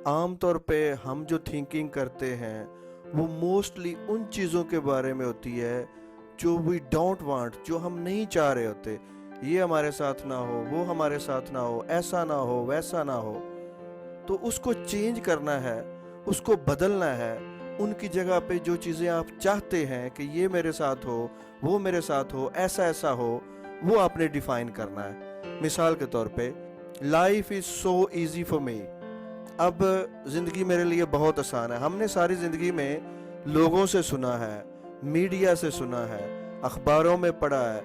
आम तौर पे हम जो थिंकिंग करते हैं वो मोस्टली उन चीज़ों के बारे में होती है जो वी डोंट वांट, जो हम नहीं चाह रहे होते। ये हमारे साथ ना हो, वो हमारे साथ ना हो, ऐसा ना हो, वैसा ना हो। तो उसको चेंज करना है, उसको बदलना है। उनकी जगह पे जो चीज़ें आप चाहते हैं कि ये मेरे साथ हो, वो मेरे साथ हो, ऐसा ऐसा हो, वो आपने डिफाइन करना है। मिसाल के तौर पे, life is so easy for me. अब ज़िंदगी मेरे लिए बहुत आसान है। हमने सारी ज़िंदगी में लोगों से सुना है, मीडिया से सुना है, अखबारों में पढ़ा है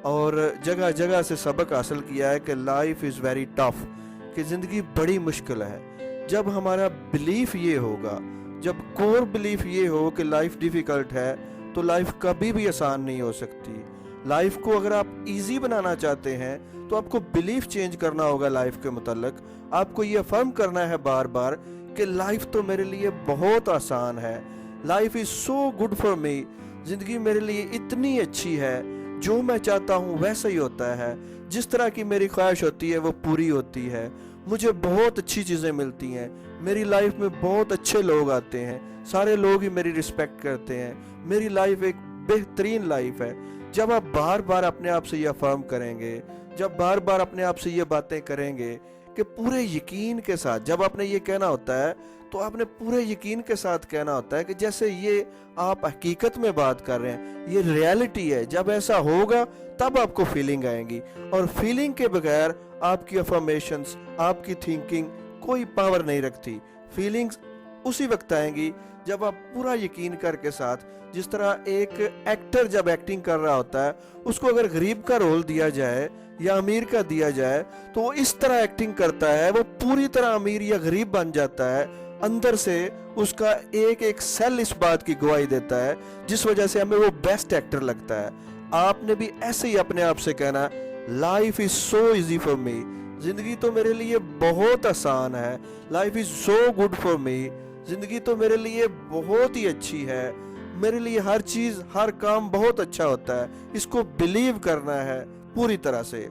और जगह जगह से सबक हासिल किया है कि लाइफ इज़ वेरी टफ, कि ज़िंदगी बड़ी मुश्किल है। जब हमारा बिलीफ ये होगा, जब कोर बिलीफ ये हो कि लाइफ डिफ़िकल्ट है, तो लाइफ कभी भी आसान नहीं हो सकती। लाइफ को अगर आप इजी बनाना चाहते हैं तो आपको बिलीफ चेंज करना होगा लाइफ के मुताल्लिक। आपको ये अफर्म करना है बार बार कि लाइफ तो मेरे लिए बहुत आसान है, life is so good for me. ज़िंदगी मेरे लिए इतनी अच्छी है, जो मैं चाहता हूँ वैसा ही होता है, जिस तरह की मेरी ख्वाहिश होती है वो पूरी होती है। मुझे बहुत अच्छी चीज़ें मिलती हैं, मेरी लाइफ में बहुत अच्छे लोग आते हैं, सारे लोग ही मेरी रिस्पेक्ट करते हैं। मेरी लाइफ एक बेहतरीन लाइफ है। जब आप बार बार अपने आप से ये अफर्म करेंगे, जब बार बार अपने आप से ये बातें करेंगे कि पूरे यकीन के साथ, जब आपने ये कहना होता है तो आपने पूरे यकीन के साथ कहना होता है कि जैसे ये आप हकीकत में बात कर रहे हैं, ये रियलिटी है। जब ऐसा होगा तब आपको फीलिंग आएंगी, और फीलिंग के बगैर आपकी अफर्मेशंस, आपकी थिंकिंग कोई पावर नहीं रखती। फीलिंग्स उसी वक्त आएंगी जब आप पूरा यकीन करके साथ, जिस तरह एक एक्टर जब एक्टिंग कर रहा होता है, उसको अगर गरीब का रोल दिया जाए या अमीर का दिया जाए तो वो इस तरह एक्टिंग करता है, वो पूरी तरह अमीर या गरीब बन जाता है। अंदर से उसका एक एक सेल इस बात की गवाही देता है, जिस वजह से हमें वो बेस्ट एक्टर लगता है। आपने भी ऐसे ही अपने आप से कहना, life is so easy for me, जिंदगी तो मेरे लिए बहुत आसान है। Life is so good for me, जिंदगी तो मेरे लिए बहुत ही अच्छी है। मेरे लिए हर चीज, हर काम बहुत अच्छा होता है। इसको बिलीव करना है पूरी तरह से।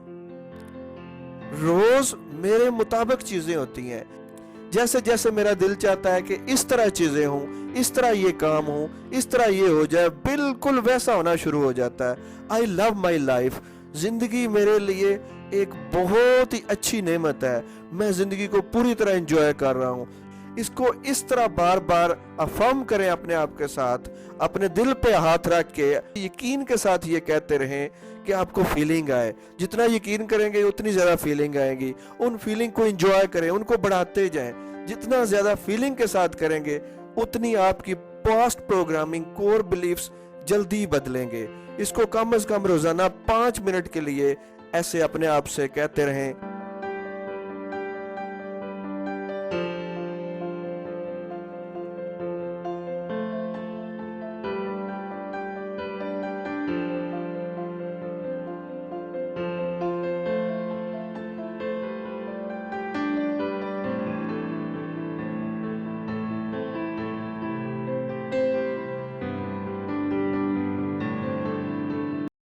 रोज मेरे मुताबिक चीजें होती हैं। जैसे जैसे मेरा दिल चाहता है कि इस तरह चीजें हों, इस तरह ये काम हो, इस तरह ये हो जाए, बिल्कुल वैसा होना शुरू हो जाता है। I love my life. जिंदगी मेरे लिए एक बहुत ही अच्छी नेमत है। मैं जिंदगी को पूरी तरह एंजॉय कर रहा हूँ। इसको इस तरह बार बार अफर्म करें अपने आप के साथ, अपने दिल पे हाथ रख के यकीन के साथ ये कहते रहें कि आपको फीलिंग आए। जितना यकीन करेंगे उतनी ज़्यादा फीलिंग आएगी। उन फीलिंग को एंजॉय करें, उनको बढ़ाते जाएं। जितना ज़्यादा फीलिंग के साथ करेंगे उतनी आपकी पास्ट प्रोग्रामिंग, कोर बिलीफ्स जल्दी बदलेंगे। इसको कम से कम रोज़ाना 5 मिनट के लिए ऐसे अपने आप से कहते रहें।